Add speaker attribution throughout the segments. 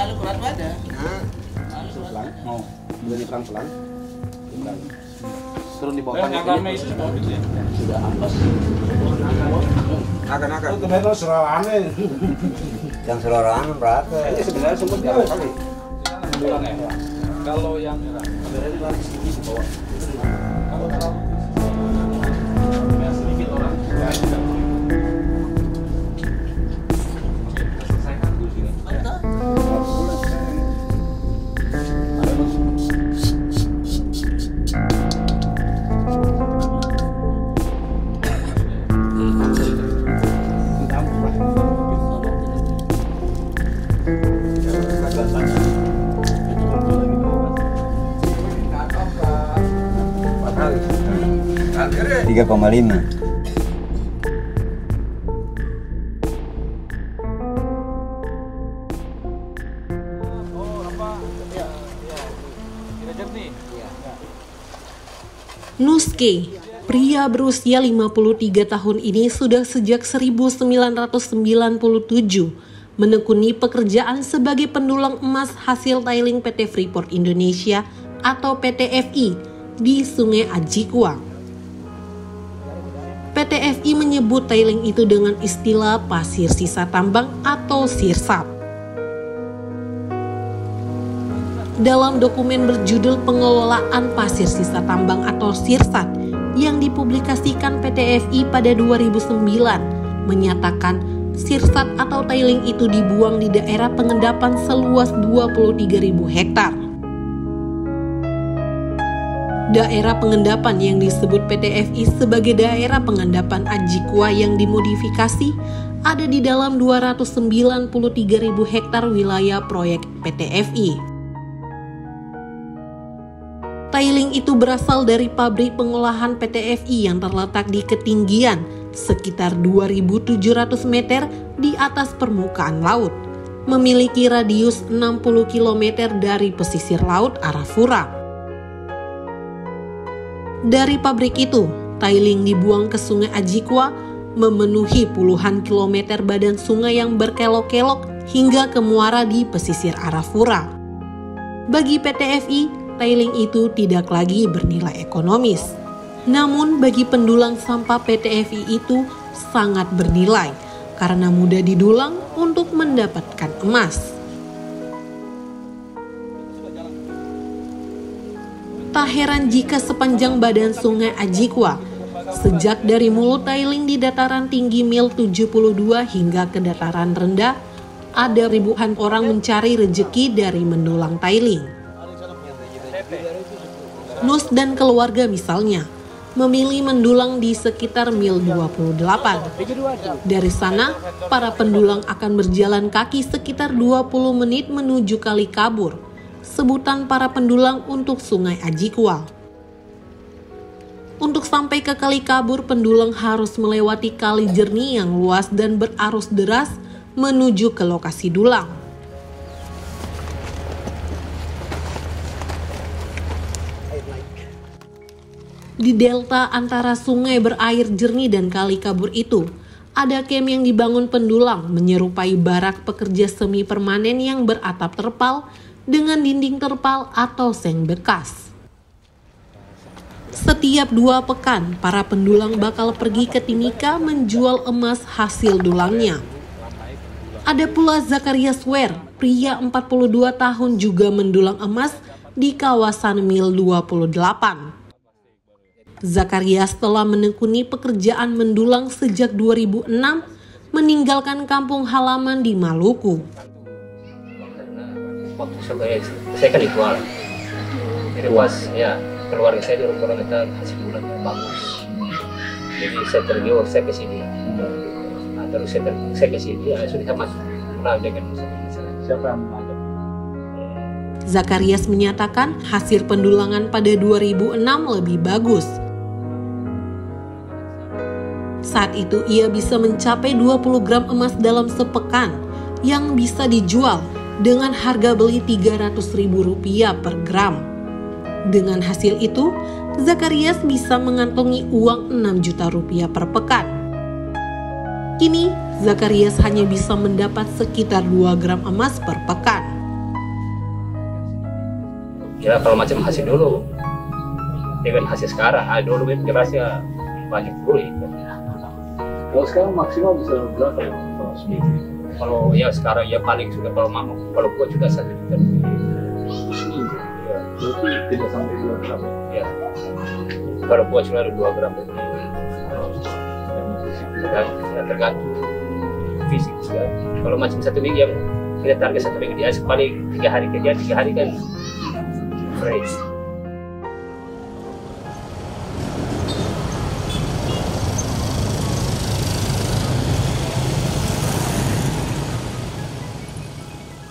Speaker 1: Lalu kurat ada.
Speaker 2: Pelan, mau beli pelan-pelan. Turun di bawah.
Speaker 3: Yang rame itu ya?
Speaker 2: Sudah ampas.
Speaker 4: Akan.
Speaker 3: Itu benar serarane.
Speaker 4: Yang selorangan berapa?
Speaker 2: Ini sebenarnya semut jarang kali.
Speaker 3: Bulan ya. Kalau yang merah, sebenarnya lari sedikit di bawah. Kalau terlalu sedikit orang, ya tidak boleh. Oke, kita selesaikan dulu sini.
Speaker 4: Tiga 3,5.
Speaker 5: Nuske, pria berusia 53 tahun ini sudah sejak 1997 menekuni pekerjaan sebagai pendulang emas hasil tailing PT Freeport Indonesia atau PT FI di Sungai Ajikwa. PT FI menyebut tailing itu dengan istilah pasir sisa tambang atau sirsap. Dalam dokumen berjudul Pengelolaan Pasir Sisa Tambang atau Sirsat yang dipublikasikan PT FI pada 2009 menyatakan sirsat atau tailing itu dibuang di daerah pengendapan seluas 23.000 hektar. Daerah pengendapan yang disebut PT FI sebagai daerah pengendapan Ajikwa yang dimodifikasi ada di dalam 293.000 hektar wilayah proyek PT FI. Tailing itu berasal dari pabrik pengolahan PT FI yang terletak di ketinggian sekitar 2.700 meter di atas permukaan laut, memiliki radius 60 km dari pesisir laut Arafura. Dari pabrik itu, tailing dibuang ke Sungai Ajikwa, memenuhi puluhan kilometer badan sungai yang berkelok-kelok hingga ke muara di pesisir Arafura. Bagi PT FI, tailing itu tidak lagi bernilai ekonomis. Namun bagi pendulang sampah PT FI itu sangat bernilai karena mudah didulang untuk mendapatkan emas. Tak heran jika sepanjang badan Sungai Ajikwa, sejak dari mulut tailing di dataran tinggi mil 72 hingga ke dataran rendah, ada ribuan orang mencari rejeki dari mendulang tailing. Nus dan keluarga misalnya memilih mendulang di sekitar mil 28. Dari sana, para pendulang akan berjalan kaki sekitar 20 menit menuju Kali Kabur, sebutan para pendulang untuk Sungai Ajikwa. Untuk sampai ke Kali Kabur, pendulang harus melewati kali jernih yang luas dan berarus deras menuju ke lokasi dulang. Di delta antara sungai berair jernih dan Kali Kabur itu, ada kem yang dibangun pendulang menyerupai barak pekerja semi permanen yang beratap terpal dengan dinding terpal atau seng bekas. Setiap 2 pekan, para pendulang bakal pergi ke Timika menjual emas hasil dulangnya. Ada pula Zakaria Swer, pria 42 tahun juga mendulang emas di kawasan mil 28. Zakaria setelah menekuni pekerjaan mendulang sejak 2006, meninggalkan kampung halaman di Maluku.
Speaker 6: Waktu saya kan dijual, jadi pas ya keluarga saya di rumah kita hasil bulan bagus, jadi saya tergiur, saya ke sini, nah, terus saya ke sini, ya sudah masuk pulang dengan
Speaker 3: Siapa yang mengajak?
Speaker 5: Zakarias menyatakan hasil pendulangan pada 2006 lebih bagus. Saat itu ia bisa mencapai 20 gram emas dalam sepekan yang bisa dijual dengan harga beli Rp300.000 per gram. Dengan hasil itu, Zakarias bisa mengantongi uang Rp6 juta per pekan. Kini, Zakarias hanya bisa mendapat sekitar 2 gram emas per pekan.
Speaker 6: Ya kalau macam hasil dulu dengan hasil sekarang, dulu itu jelasnya banyak dulu itu.
Speaker 3: Kalau sekarang maksimal bisa berapa ya?
Speaker 6: Kalau ya sekarang ya paling sudah kalau buat juga 1 juta lebih.
Speaker 3: Seminggu. Ya, berarti tidak sampai 2 gram.
Speaker 6: Ya. Kalau buat sudah ada 2 gram lebih. Ya, tergantung fisik juga. Kalau macam 1 minggu yang kita target 1 minggu dia paling 3 hari kerja, 3 hari kan fresh.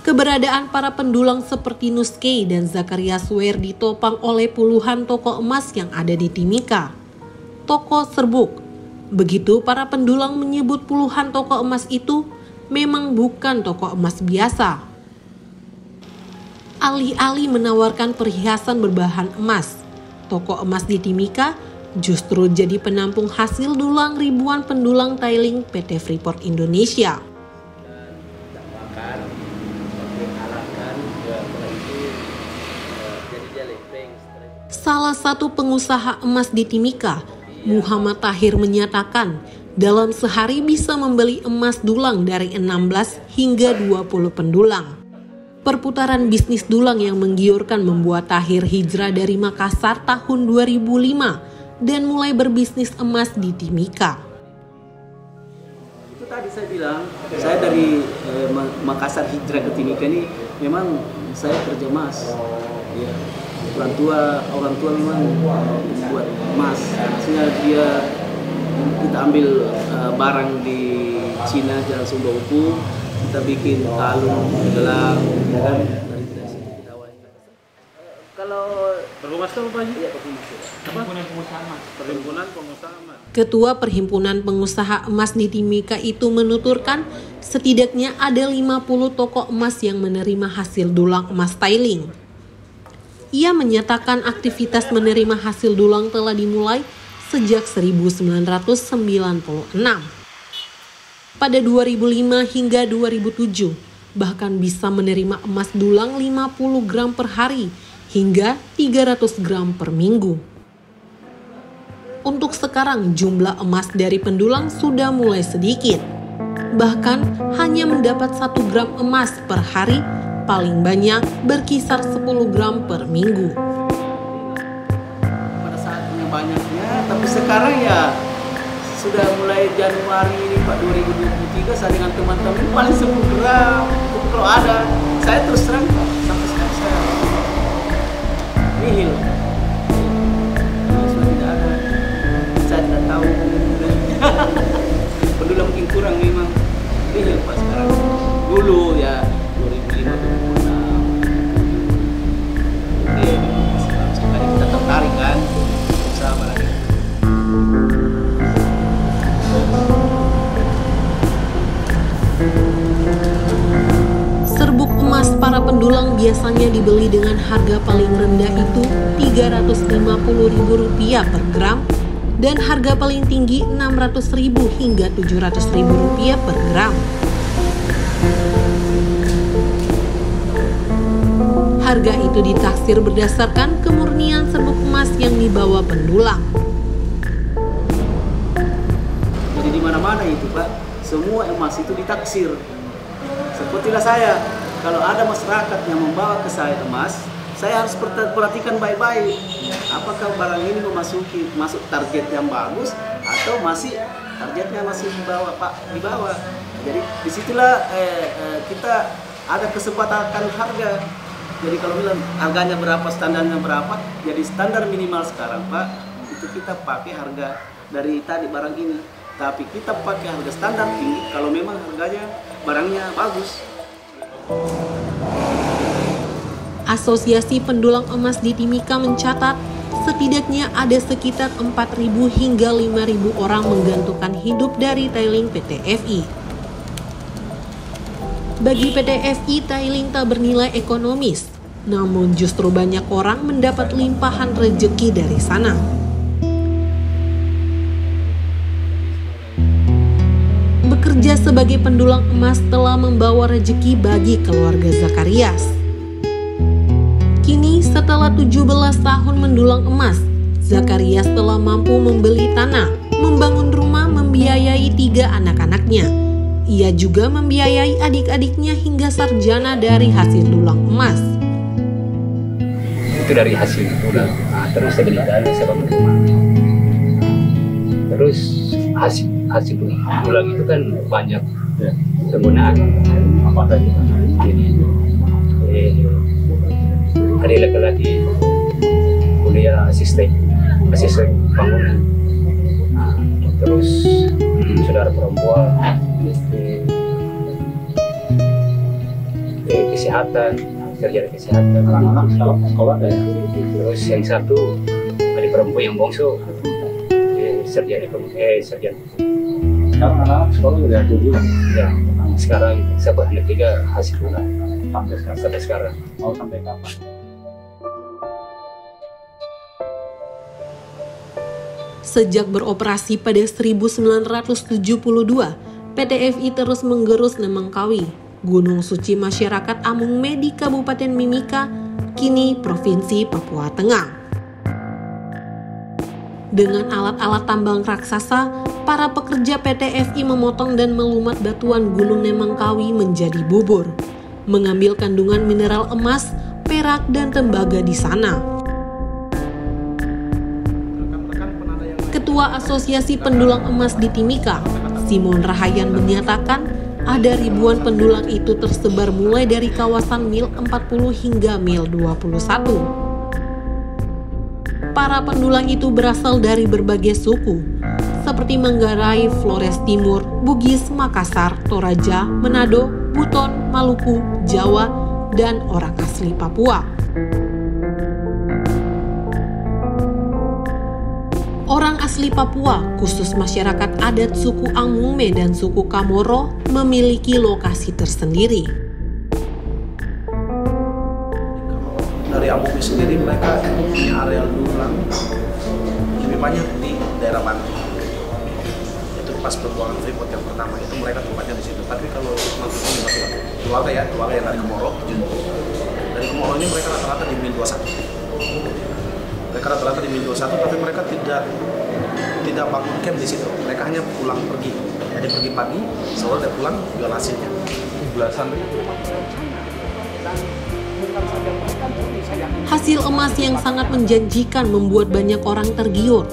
Speaker 5: Keberadaan para pendulang seperti Nuskei dan Zakaria Swear ditopang oleh puluhan toko emas yang ada di Timika. Toko serbuk. Begitu para pendulang menyebut puluhan toko emas itu memang bukan toko emas biasa. Alih-alih menawarkan perhiasan berbahan emas, toko emas di Timika justru jadi penampung hasil dulang ribuan pendulang tiling PT Freeport Indonesia. Salah satu pengusaha emas di Timika, Muhammad Tahir menyatakan dalam sehari bisa membeli emas dulang dari 16 hingga 20 pendulang. Perputaran bisnis dulang yang menggiurkan membuat Tahir hijrah dari Makassar tahun 2005 dan mulai berbisnis emas di Timika.
Speaker 1: Itu tadi saya bilang, saya dari Makassar hijrah ke Timika ini memang saya kerja emas. Ya. Orang tua memang membuat emas, sehingga kita ambil barang di Cina Jalan Sumba Upu, kita bikin kalung, gelang, ya kan, dari kita awalnya. Kalau perhumas itu apa aja? Iya, perhumas. Perhimpunan pengusaha emas. Perhimpunan pengusaha emas. Ketua Perhimpunan Pengusaha Emas di Timika itu menuturkan setidaknya ada 50 toko emas yang menerima hasil dulang emas tiling. Ia menyatakan aktivitas menerima hasil dulang telah dimulai sejak 1996. Pada 2005 hingga 2007, bahkan bisa menerima emas dulang 50 gram per hari hingga 300 gram per minggu. Untuk sekarang jumlah emas dari pendulang sudah mulai sedikit. Bahkan hanya mendapat 1 gram emas per hari, paling banyak berkisar 10 gram per minggu. Pada saatnya banyaknya, tapi sekarang ya sudah mulai Januari ini Pak 2023 saya dengan teman-teman paling 10 gram kalau ada. Saya terus terang sampai sekarang saya nihil. Sudah tidak ada. Saya tidak tahu. Pendulang mungkin kurang memang nihil Pak sekarang. Dulu ya 2005 sekali kita tertarik kan usaha barang.
Speaker 5: Serbuk emas para pendulang biasanya dibeli dengan harga paling rendah itu Rp350.000 per gram dan harga paling tinggi Rp600.000 hingga Rp700.000 per gram. Harga itu ditaksir berdasarkan kemurnian serbuk emas yang dibawa pendulang.
Speaker 1: Jadi di mana-mana itu Pak, semua emas itu ditaksir. Sepertilah saya, kalau ada masyarakat yang membawa ke saya emas, saya harus perhatikan baik-baik. Apakah barang ini masuk target yang bagus atau masih targetnya masih di bawah. Jadi disitulah kita ada kesepakatan harga. Jadi kalau bilang harganya berapa, standarnya berapa, jadi standar minimal sekarang Pak, itu kita pakai harga dari tadi barang ini. Tapi kita pakai harga standar tinggi kalau memang harganya barangnya bagus.
Speaker 5: Asosiasi Pendulang Emas di Timika mencatat setidaknya ada sekitar 4.000 hingga 5.000 orang menggantungkan hidup dari tiling PT FI. Bagi PT FI, tiling tak bernilai ekonomis, namun justru banyak orang mendapat limpahan rezeki dari sana. Bekerja sebagai pendulang emas telah membawa rezeki bagi keluarga Zakarias. Kini setelah Setelah 17 tahun mendulang emas, Zakarias telah mampu membeli tanah, membangun rumah, membiayai 3 anak-anaknya. Ia juga membiayai adik-adiknya hingga sarjana dari hasil dulang emas.
Speaker 6: Itu dari hasil dulang. Terus saya beli tanah, saya bangun rumah. Terus hasil dulang itu kan banyak penggunaan. Apa saja? Jadi ada laki-laki kuliah asisten bangunan. Terus saudara perempuan kesehatan, kerja di kesehatan.
Speaker 3: Anak-anak sekolah ada ya.
Speaker 6: Terus yang satu adik perempuan yang bongso sarjana.
Speaker 3: Sekarang anak-anak sekolah udah ada juga.
Speaker 6: Ya, sekarang saya buat anak 3 hasil dulang
Speaker 3: Sampai
Speaker 6: sekarang.
Speaker 3: Mau sampai kapan?
Speaker 5: Sejak beroperasi pada 1972, PT FI terus menggerus Nemangkawi, gunung suci masyarakat Amungme di Kabupaten Mimika, kini Provinsi Papua Tengah. Dengan alat-alat tambang raksasa, para pekerja PT FI memotong dan melumat batuan Gunung Nemangkawi menjadi bubur, mengambil kandungan mineral emas, perak, dan tembaga di sana. Ketua Asosiasi Pendulang Emas di Timika, Simon Rahayan menyatakan ada ribuan pendulang itu tersebar mulai dari kawasan Mil 40 hingga Mil 21. Para pendulang itu berasal dari berbagai suku, seperti Manggarai, Flores Timur, Bugis, Makassar, Toraja, Manado, Buton, Maluku, Jawa, dan orang asli Papua. Orang asli Papua, khusus masyarakat adat suku Amungme dan suku Kamoro, memiliki lokasi tersendiri.
Speaker 7: Dari Amungme sendiri mereka punya areal dulang lebih banyak di daerah Bantu. Itu pas perbuangan Freeport yang pertama itu mereka tempatnya di situ. Tapi kalau keluarga yang dari Komoro, dari Komoro ini mereka rata-rata di Mil 21. Mereka rata-rata di Mil 21, tapi mereka tidak bangun camp di situ. Mereka hanya pulang pergi. Ada pergi pagi, sore dia pulang jual hasilnya.
Speaker 3: Belasan
Speaker 5: Hasil emas yang sangat menjanjikan membuat banyak orang tergiur.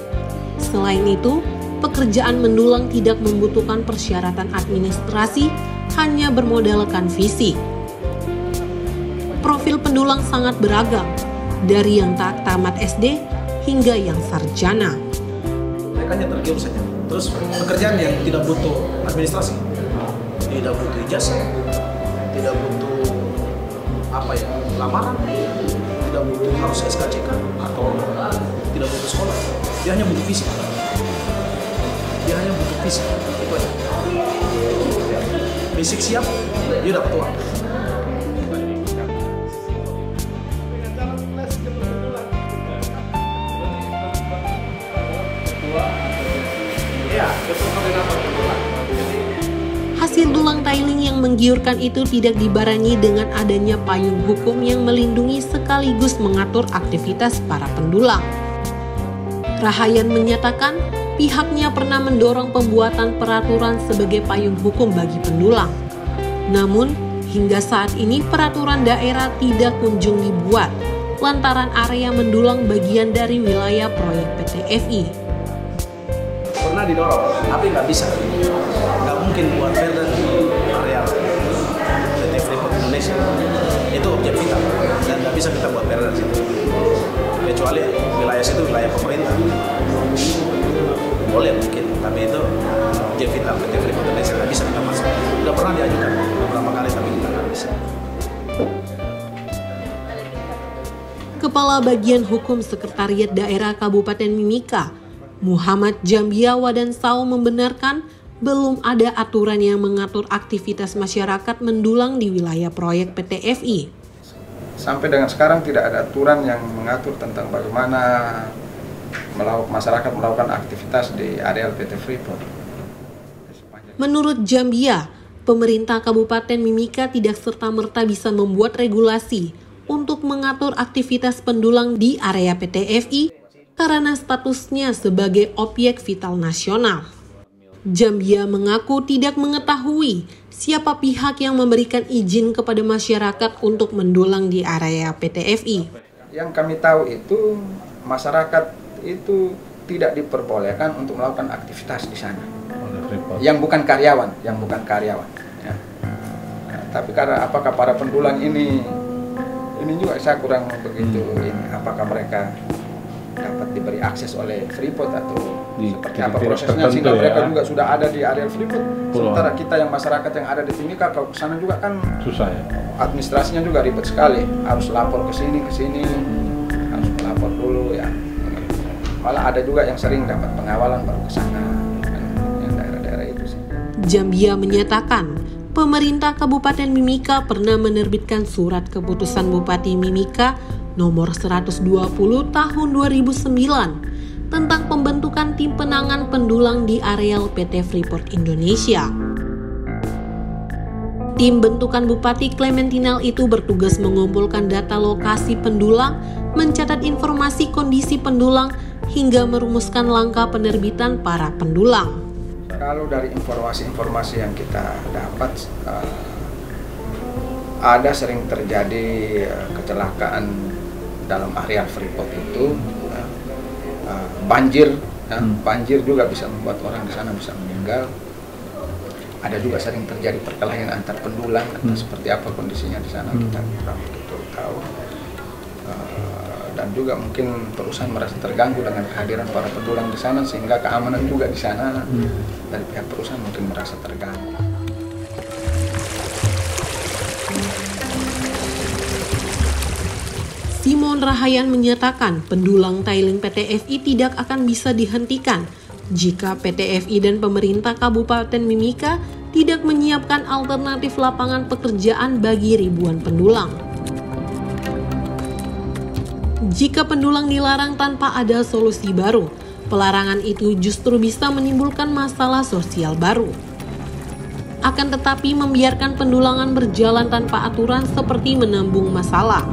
Speaker 5: Selain itu, pekerjaan mendulang tidak membutuhkan persyaratan administrasi, hanya bermodalkan fisik. Profil pendulang sangat beragam, dari yang tak tamat SD hingga yang sarjana.
Speaker 7: Mereka hanya tergiur saja. Terus pekerjaan yang tidak butuh administrasi, tidak butuh ijazah, tidak butuh lamaran, tidak butuh harus SKCK atau tidak butuh sekolah. Dia hanya butuh fisik. Itu aja. Fisik siap, dia dapat uang.
Speaker 5: Hasil dulang tiling yang menggiurkan itu tidak dibarengi dengan adanya payung hukum yang melindungi sekaligus mengatur aktivitas para pendulang. Rahayan menyatakan pihaknya pernah mendorong pembuatan peraturan sebagai payung hukum bagi pendulang. Namun, hingga saat ini peraturan daerah tidak kunjung dibuat, lantaran area mendulang bagian dari wilayah proyek PT FI.
Speaker 7: Pernah didorong, tapi nggak bisa. Nggak mungkin buat perda di area PT Freeport Indonesia. Itu objek vital dan nggak bisa kita buat perda di situ. Kecuali wilayah situ wilayah pemerintah. Boleh mungkin, tapi itu objek vital PT Freeport Indonesia, nggak bisa kita masuk. Udah pernah diajukan beberapa kali, tapi kita nggak bisa.
Speaker 5: Kepala Bagian Hukum Sekretariat Daerah Kabupaten Mimika, Muhammad Jambia Wadansau membenarkan belum ada aturan yang mengatur aktivitas masyarakat mendulang di wilayah proyek PT FI.
Speaker 8: Sampai dengan sekarang tidak ada aturan yang mengatur tentang bagaimana masyarakat melakukan aktivitas di areal PT Freeport.
Speaker 5: Menurut Jambia, pemerintah Kabupaten Mimika tidak serta-merta bisa membuat regulasi untuk untuk mengatur aktivitas pendulang di area PT FI karena statusnya sebagai objek vital nasional. Zambia mengaku tidak mengetahui siapa pihak yang memberikan izin kepada masyarakat untuk mendulang di area PT FI.
Speaker 8: Yang kami tahu itu masyarakat itu tidak diperbolehkan untuk melakukan aktivitas di sana. Yang bukan karyawan. Ya. Nah, tapi karena apakah para pendulang ini juga saya kurang begitu ini. Apakah mereka dapat diberi akses oleh Freeport atau seperti apa prosesnya sehingga mereka juga sudah ada di area Freeport. Sementara kita yang masyarakat yang ada di Timika kalau ke sana juga kan susah ya. Administrasinya juga ribet sekali. Harus lapor ke sini, harus melapor dulu ya. Malah ada juga yang sering dapat pengawalan baru ke sana. Yang daerah-daerah itu sih.
Speaker 5: Zambia menyatakan pemerintah Kabupaten Mimika pernah menerbitkan surat keputusan Bupati Mimika nomor 120 tahun 2009 tentang pembentukan tim penanganan pendulang di areal PT Freeport Indonesia. Tim bentukan Bupati Clementinal itu bertugas mengumpulkan data lokasi pendulang, mencatat informasi kondisi pendulang, hingga merumuskan langkah penerbitan para pendulang.
Speaker 8: Kalau dari informasi-informasi yang kita dapat, ada sering terjadi kecelakaan dalam area Freeport itu, banjir juga bisa membuat orang di sana bisa meninggal. Ada juga sering terjadi perkelahian antar pendulang, seperti apa kondisinya di sana kita kurang begitu tahu. Dan juga mungkin perusahaan merasa terganggu dengan kehadiran para pendulang di sana sehingga keamanan juga di sana dari pihak perusahaan mungkin merasa terganggu.
Speaker 5: Simon Rahayan menyatakan pendulang tailing PT FI tidak akan bisa dihentikan jika PT FI dan pemerintah Kabupaten Mimika tidak menyiapkan alternatif lapangan pekerjaan bagi ribuan pendulang. Jika pendulang dilarang tanpa ada solusi baru, pelarangan itu justru bisa menimbulkan masalah sosial baru. Akan tetapi membiarkan pendulangan berjalan tanpa aturan seperti menambung masalah.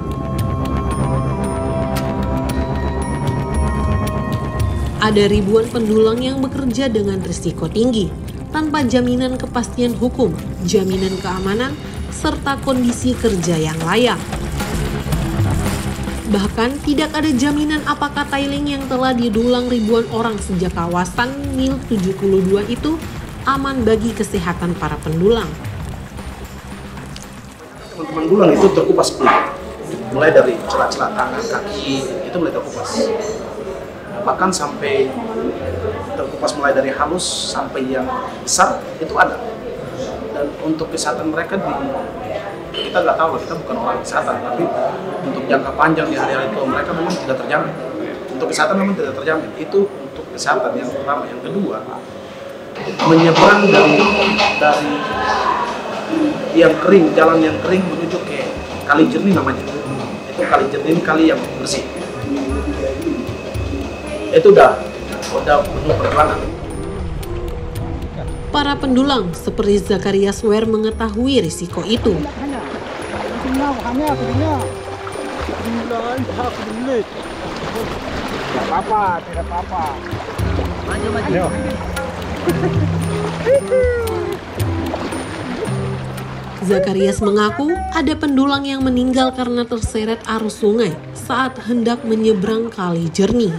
Speaker 5: Ada ribuan pendulang yang bekerja dengan risiko tinggi, tanpa jaminan kepastian hukum, jaminan keamanan, serta kondisi kerja yang layak. Bahkan tidak ada jaminan apakah tailing yang telah didulang ribuan orang sejak kawasan Mil 72 itu aman bagi kesehatan para pendulang.
Speaker 7: Teman-teman dulang itu terkupas penuh, mulai dari celah-celah tangan, kaki, itu mulai terkupas. Bahkan sampai terkupas mulai dari halus sampai yang besar itu ada. Dan untuk kesehatan mereka kita nggak tahu, kita bukan orang kesehatan, tapi untuk jangka panjang di hari-hari itu mereka memang tidak terjamin. Untuk kesehatan memang tidak terjamin. Itu untuk kesehatan yang pertama. Yang kedua, menyeberang dari yang kering, jalan yang kering menuju ke kali jernih namanya. Itu kali jernih, kali yang bersih. Itu udah penuh perjuangan.
Speaker 5: Para pendulang seperti Zakaria Swer mengetahui risiko itu.
Speaker 2: Tidak apa-apa. Maju.
Speaker 5: Zakarias mengaku ada pendulang yang meninggal karena terseret arus sungai saat hendak menyeberang kali jernih.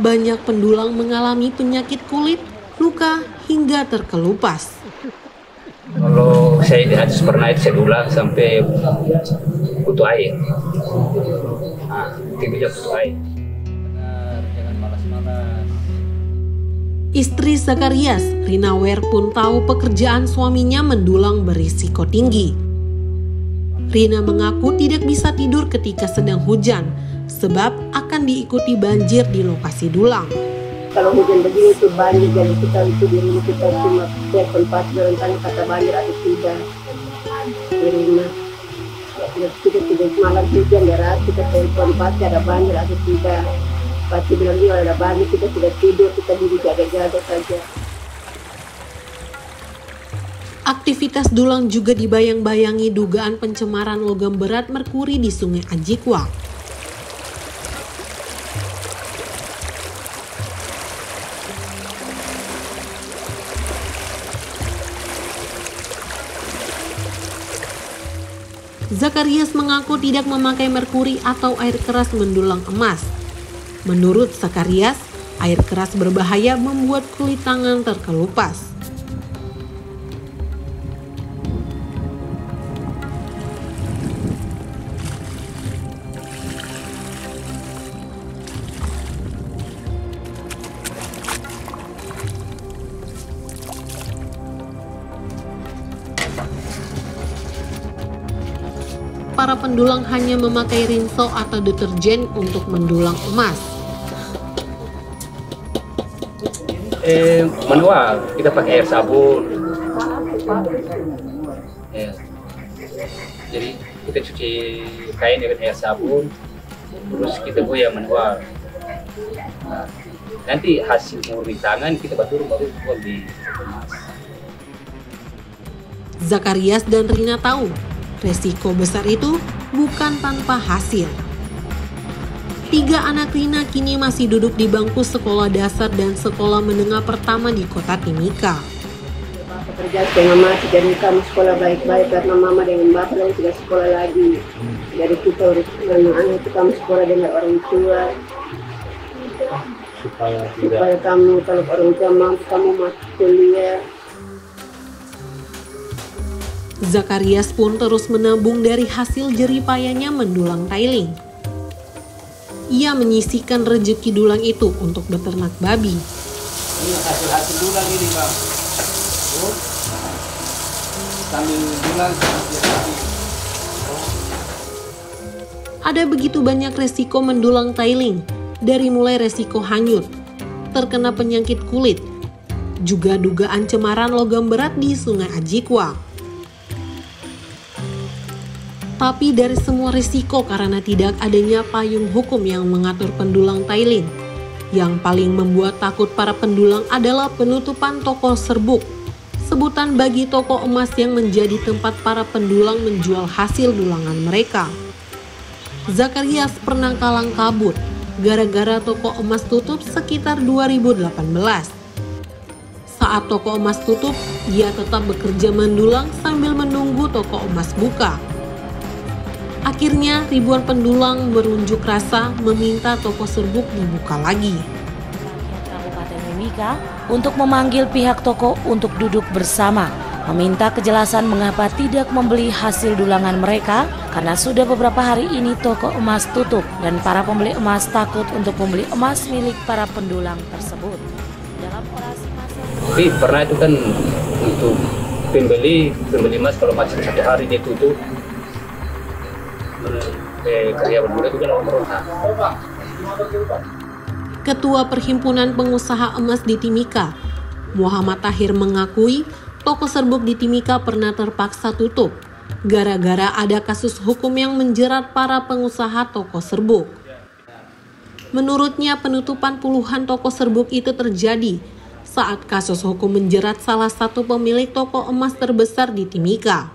Speaker 5: Banyak pendulang mengalami penyakit kulit, luka, hingga terkelupas.
Speaker 6: Kalau saya di hadis pernah itu saya dulang sampai butuh air. Tiba-tiba butuh air. Jangan malas-malas.
Speaker 5: Istri Zakarias, Rina Wer pun tahu pekerjaan suaminya mendulang berisiko tinggi. Rina mengaku tidak bisa tidur ketika sedang hujan, sebab akan diikuti banjir di lokasi dulang.
Speaker 9: Kalau hujan begini itu banjir, jadi kita itu di rumah kita cuma telepon pasti tanya kata banjir atau tidak. Di rumah, kita tidak malam hujan darat, kita telepon pasti ada banjir atau tidak. Pasti bilang dia ada banjir, kita tidak tidur, kita diri jaga-jaga saja.
Speaker 5: Aktivitas dulang juga dibayang-bayangi dugaan pencemaran logam berat merkuri di Sungai Ajikwa. Zakarias mengaku tidak memakai merkuri atau air keras mendulang emas. Menurut Zakarias, air keras berbahaya membuat kulit tangan terkelupas. Para pendulang hanya memakai rinso atau deterjen untuk mendulang emas.
Speaker 6: Manual, kita pakai air sabun. Jadi kita cuci kain dengan air sabun, terus kita goyah manual. Nah, nanti hasil murni tangan kita baru buat di emas.
Speaker 5: Zakarias dan Rina tahu resiko besar itu bukan tanpa hasil. 3 anak Rina kini masih duduk di bangku sekolah dasar dan sekolah menengah pertama di kota Timika.
Speaker 9: Kerja dengan mati, jadi kamu sekolah baik-baik karena mama dengan bapak dan tidak sekolah lagi. Jadi kita urus anak itu kamu sekolah dengan orang tua. Supaya kamu kalau orang tua mampu kamu masuk kuliah.
Speaker 5: Zakarias pun terus menabung dari hasil jeripayanya mendulang tailing. Ia menyisihkan rezeki dulang itu untuk beternak babi.
Speaker 1: Ini hasil dulang ini, Bang. Sambil dulang
Speaker 5: Ada begitu banyak resiko mendulang tailing, dari mulai resiko hanyut, terkena penyakit kulit, juga dugaan cemaran logam berat di Sungai Ajikwa. Tapi dari semua risiko karena tidak adanya payung hukum yang mengatur pendulang tailing. Yang paling membuat takut para pendulang adalah penutupan toko serbuk. Sebutan bagi toko emas yang menjadi tempat para pendulang menjual hasil dulangan mereka. Zakarias pernah kalang kabut gara-gara toko emas tutup sekitar 2018. Saat toko emas tutup, ia tetap bekerja mendulang sambil menunggu toko emas buka. Akhirnya ribuan pendulang berunjuk rasa meminta toko serbuk dibuka lagi.
Speaker 10: Kabupaten Mimika untuk memanggil pihak toko untuk duduk bersama, meminta kejelasan mengapa tidak membeli hasil dulangan mereka karena sudah beberapa hari ini toko emas tutup dan para pembeli emas takut untuk membeli emas milik para pendulang tersebut. Dalam orasi masa
Speaker 6: Tapi pernah itu kan untuk pembeli emas kalau macam 1 hari dia tutup.
Speaker 5: Ketua Perhimpunan Pengusaha Emas di Timika, Muhammad Tahir mengakui toko serbuk di Timika pernah terpaksa tutup gara-gara ada kasus hukum yang menjerat para pengusaha toko serbuk. Menurutnya penutupan puluhan toko serbuk itu terjadi saat kasus hukum menjerat salah satu pemilik toko emas terbesar di Timika.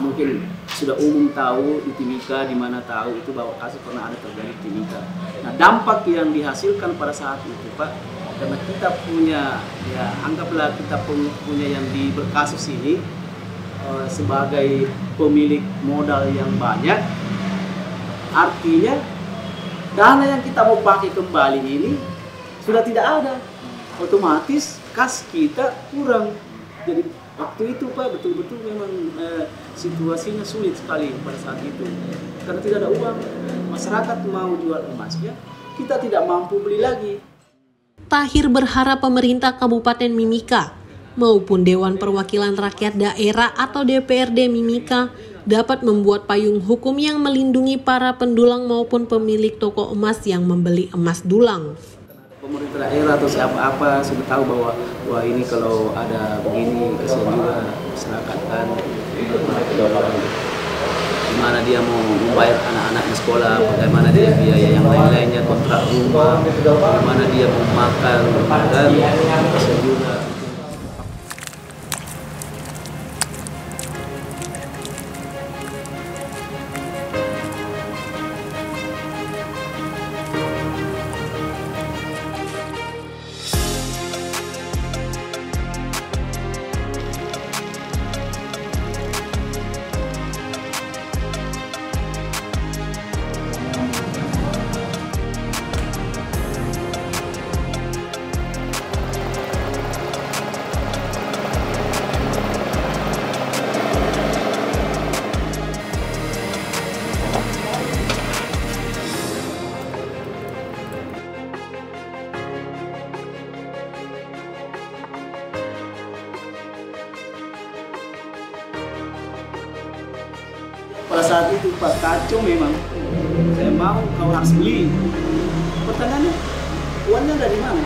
Speaker 1: Mungkin sudah umum tahu di Timika, di mana tahu itu bahwa kasus pernah ada terjadi di Timika. Nah, dampak yang dihasilkan pada saat itu, Pak, karena kita punya, ya anggaplah kita punya yang di berkasus ini sebagai pemilik modal yang banyak, artinya dana yang kita mau pakai kembali ini sudah tidak ada, otomatis kas kita kurang. Jadi waktu itu, Pak, betul-betul memang situasinya sulit sekali pada saat itu karena tidak ada uang. Masyarakat mau jual emasnya, kita tidak mampu beli lagi.
Speaker 5: Tahir berharap pemerintah Kabupaten Mimika maupun Dewan Perwakilan Rakyat Daerah atau DPRD Mimika dapat membuat payung hukum yang melindungi para pendulang maupun pemilik toko emas yang membeli emas dulang.
Speaker 1: Pemerintah daerah atau siapa-apa sudah tahu bahwa wah ini kalau ada begini kasihan juga masyarakat kan, gimana dia mau membayar anak-anaknya sekolah, bagaimana dia biaya yang lain-lainnya, kontrak rumah, bagaimana dia mau makan, kan kasihan juga. hari itu Pak kacau memang. Saya mau kau harus beli. Pertanyaannya, uangnya dari mana?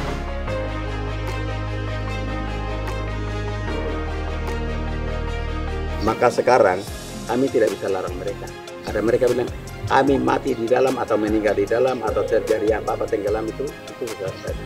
Speaker 11: Maka sekarang kami tidak bisa larang mereka. Ada mereka bilang kami mati di dalam atau meninggal di dalam atau terjadi apa-apa tenggelam itu bisa saja.